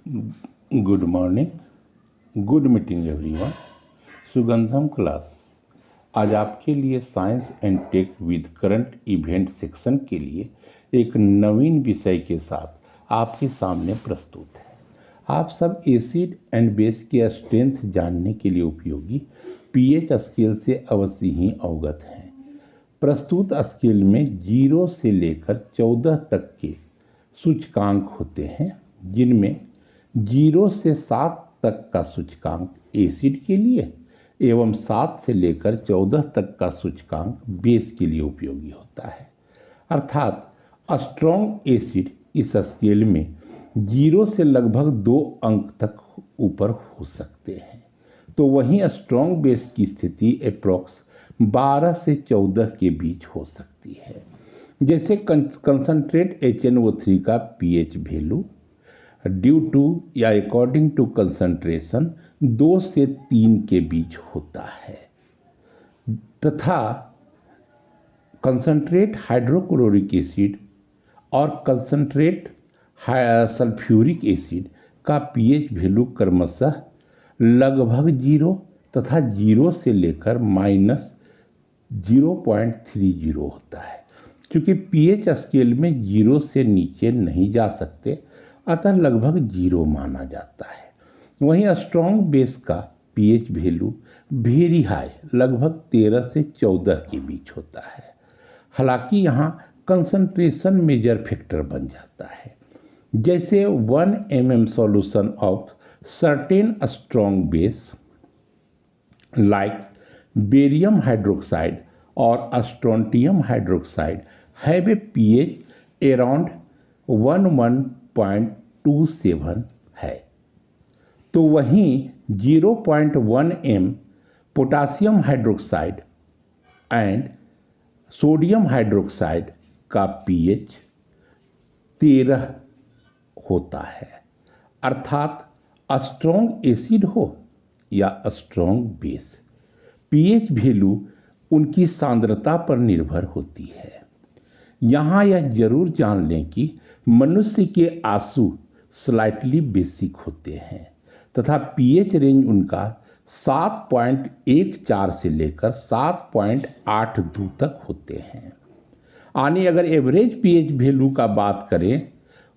Good morning, good meeting everyone. Sugandham class आज आपके लिए science and tech with current event section के लिए एक नवीन विषय के साथ आपके सामने प्रस्तुत है। आप सब एसिड एंड बेस की स्ट्रेंथ जानने के लिए उपयोगी पीएच स्केल से अवश्य ही अवगत हैं। प्रस्तुत स्केल में 0 से लेकर 14 तक के सूचकांक होते हैं, जिनमें 0 से 7 तक का सूचकांक एसिड के लिए एवं 7 से लेकर 14 तक का सूचकांक बेस के लिए उपयोगी होता है। अर्थात स्ट्रॉन्ग एसिड इस स्केल में 0 से लगभग 2 अंक तक ऊपर हो सकते हैं, तो वहीं स्ट्रॉन्ग बेस की स्थिति अप्रॉक्स 12 से 14 के बीच हो सकती है। जैसे कंसंट्रेट HNO3 का पीएच वैल्यू ड्यू टू या अकॉर्डिंग टू कंसंट्रेशन 2 से 3 के बीच होता है, तथा कंसंट्रेट हाइड्रोक्लोरिक एसिड और कंसंट्रेट सल्फ्यूरिक एसिड का पीएच वैल्यू क्रमशः लगभग 0 तथा 0 से लेकर -0.30 होता है। क्योंकि पीएच स्केल में 0 से नीचे नहीं जा सकते, अतः लगभग 0 माना जाता है। वहीं स्ट्रॉन्ग बेस का पीएच वैल्यू वेरी हाई लगभग 13 से 14 के बीच होता है। हालांकि यहाँ कंसंट्रेशन मेजर फैक्टर बन जाता है। जैसे 1 mm solution of certain strong base like barium hydroxide और strontium hydroxide have a pH around 11.27 है, तो वहीं 0.1 m potassium hydroxide and sodium hydroxide का पीएच 13 होता है। अर्थात स्ट्रॉन्ग एसिड हो या स्ट्रॉन्ग बेस, पीएच वैल्यू उनकी सांद्रता पर निर्भर होती है। यहाँ यह जरूर जान लें कि मनुष्य के आंसू स्लाइटली बेसिक होते हैं तथा पीएच रेंज उनका 7.14 से लेकर 7.82 तक होते हैं। यानी अगर एवरेज पीएच वैल्यू का बात करें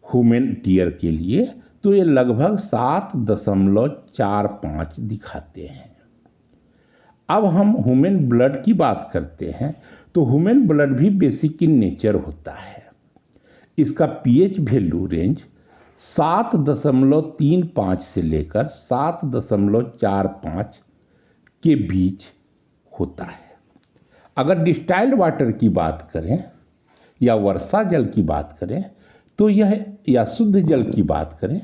ह्यूमन टीयर के लिए, तो ये लगभग 7.45 दिखाते हैं। अब हम ह्यूमन ब्लड की बात करते हैं, तो ह्यूमन ब्लड भी बेसिक इन नेचर होता है। इसका पीएच वैल्यू रेंज 7.35 से लेकर 7.45 के बीच होता है। अगर डिस्टाइल्ड वाटर की बात करें या वर्षा जल की बात करें तो यह, या शुद्ध जल की बात करें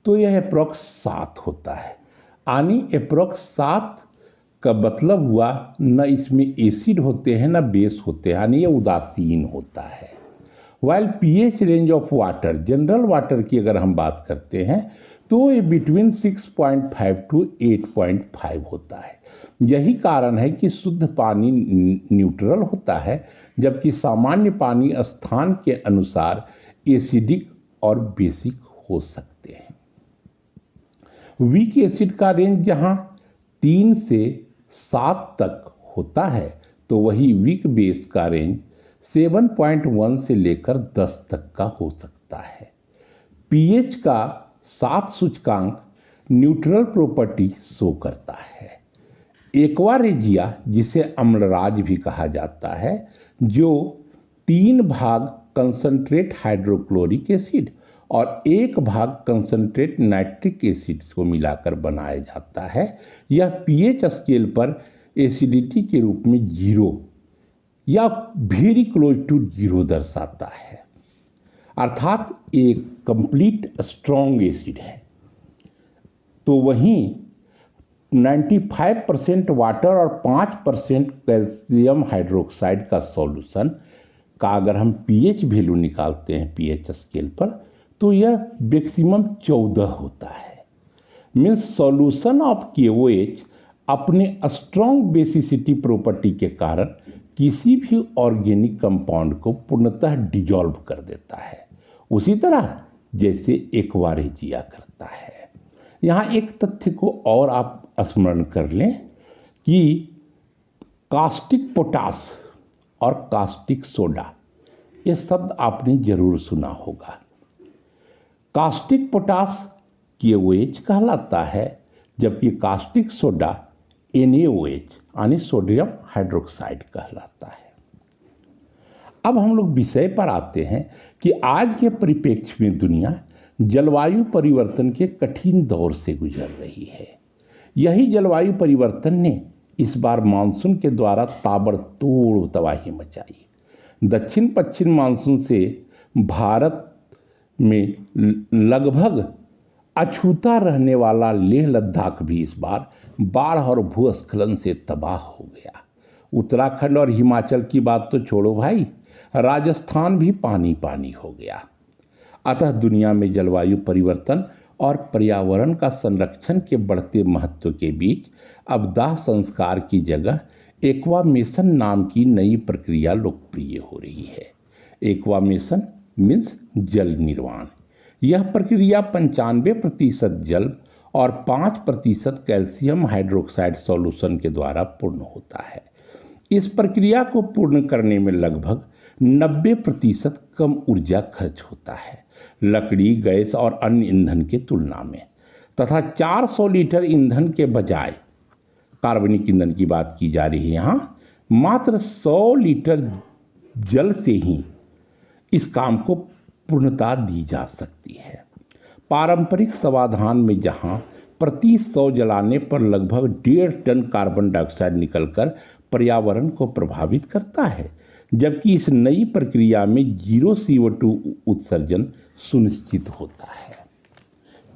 तो यह अप्रॉक्स 7 होता है। यानी अप्रॉक्स 7 का मतलब हुआ न इसमें एसिड होते हैं न बेस होते हैं, यानी ये उदासीन होता है। While pH range of water, general water की अगर हम बात करते हैं तो ये बिटवीन 6.5 to 8.5 होता है। यही कारण है कि शुद्ध पानी न्यूट्रल होता है, जबकि सामान्य पानी स्थान के अनुसार एसिडिक और बेसिक हो सकते हैं। वीक एसिड का रेंज जहां 3 से 7 तक होता है, तो वही वीक बेस का रेंज 7.1 से लेकर 10 तक का हो सकता है। पीएच का 7 सूचकांक न्यूट्रल प्रॉपर्टी शो करता है। एक्वा रेजिया, जिसे अम्लराज भी कहा जाता है, जो 3 भाग कंसंट्रेट हाइड्रोक्लोरिक एसिड और 1 भाग कंसंट्रेट नाइट्रिक एसिड को मिलाकर बनाया जाता है, यह पीएच स्केल पर एसिडिटी के रूप में 0 या वेरी क्लोज टू 0 दर्शाता है। अर्थात एक कंप्लीट स्ट्रॉन्ग एसिड है। तो वहीं 95% वाटर और 5% कैल्शियम हाइड्रोक्साइड का सॉल्यूशन का अगर हम पीएच वैल्यू निकालते हैं पीएच स्केल पर, तो यह मैक्सिमम 14 होता है। मीन्स सॉल्यूशन ऑफ KOH अपने स्ट्रॉन्ग बेसिसिटी प्रॉपर्टी के कारण किसी भी ऑर्गेनिक कंपाउंड को पूर्णतः डिजॉल्व कर देता है। उसी तरह जैसे एक्वारेजिया करता है। यहाँ एक तथ्य को और आप स्मरण कर लें कि कास्टिक पोटास और कास्टिक सोडा, ये शब्द आपने जरूर सुना होगा। कास्टिक पोटास KOH कहलाता है, जबकि कास्टिक सोडा NaOH यानी सोडियम हाइड्रोक्साइड कहलाता है। अब हम लोग विषय पर आते हैं कि आज के परिप्रेक्ष्य में दुनिया जलवायु परिवर्तन के कठिन दौर से गुजर रही है। यही जलवायु परिवर्तन ने इस बार मानसून के द्वारा ताबड़तोड़ तबाही मचाई। दक्षिण पश्चिम मानसून से भारत में लगभग अछूता रहने वाला लेह लद्दाख भी इस बार बाढ़ और भूस्खलन से तबाह हो गया। उत्तराखंड और हिमाचल की बात तो छोड़ो भाई, राजस्थान भी पानी पानी हो गया। अतः दुनिया में जलवायु परिवर्तन और पर्यावरण का संरक्षण के बढ़ते महत्व के बीच अब दाह संस्कार की जगह एक्वामेशन नाम की नई प्रक्रिया लोकप्रिय हो रही है। एक्वामेशन मीन्स जल निर्वाण। यह प्रक्रिया 95% जल और 5% कैल्शियम हाइड्रोक्साइड सॉल्यूशन के द्वारा पूर्ण होता है। इस प्रक्रिया को पूर्ण करने में लगभग 90% कम ऊर्जा खर्च होता है लकड़ी, गैस और अन्य ईंधन के तुलना में, तथा 400 लीटर ईंधन के बजाय, कार्बनिक ईंधन की बात की जा रही है यहाँ, मात्र 100 लीटर जल से ही इस काम को पूर्णता दी जा सकती है। पारंपरिक समाधान में जहां प्रति 100 जलाने पर लगभग 1.5 टन कार्बन डाइऑक्साइड निकलकर पर्यावरण को प्रभावित करता है, जबकि इस नई प्रक्रिया में 0 CO2 उत्सर्जन सुनिश्चित होता है,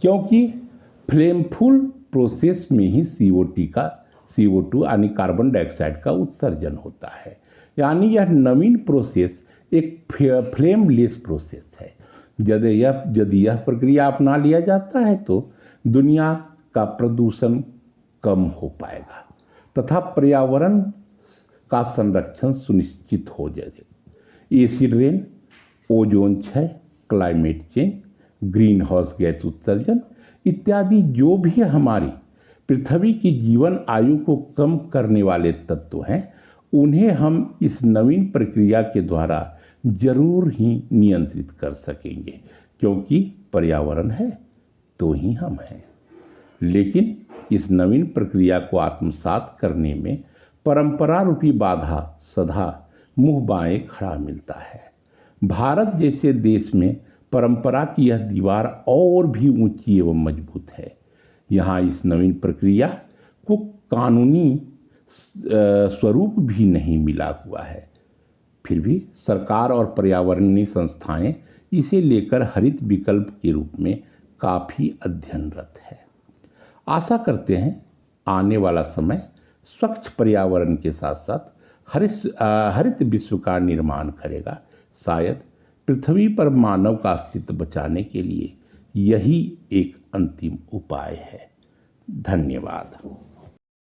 क्योंकि फ्लेमफुल प्रोसेस में ही CO2 यानी कार्बन डाइऑक्साइड का उत्सर्जन होता है। यानी यह नवीन प्रोसेस एक फ्लेमलेस प्रोसेस है। यदि यह प्रक्रिया अपना लिया जाता है तो दुनिया का प्रदूषण कम हो पाएगा तथा पर्यावरण का संरक्षण सुनिश्चित हो जाएगा। एसिड रेन, ओजोन क्षय, climate change, green house gas उत्सर्जन इत्यादि जो भी हमारी पृथ्वी की जीवन आयु को कम करने वाले तत्व हैं, उन्हें हम इस नवीन प्रक्रिया के द्वारा जरूर ही नियंत्रित कर सकेंगे, क्योंकि पर्यावरण है तो ही हम हैं। लेकिन इस नवीन प्रक्रिया को आत्मसात करने में परंपरा रूपी बाधा सदा मुंह बाएं खड़ा मिलता है। भारत जैसे देश में परंपरा की यह दीवार और भी ऊंची एवं मजबूत है। यहाँ इस नवीन प्रक्रिया को कानूनी स्वरूप भी नहीं मिला हुआ है। फिर भी सरकार और पर्यावरणीय संस्थाएं इसे लेकर हरित विकल्प के रूप में काफी अध्ययनरत है। आशा करते हैं आने वाला समय स्वच्छ पर्यावरण के साथ साथ हरित विश्व का निर्माण करेगा। शायद पृथ्वी पर मानव का अस्तित्व बचाने के लिए यही एक अंतिम उपाय है। धन्यवाद।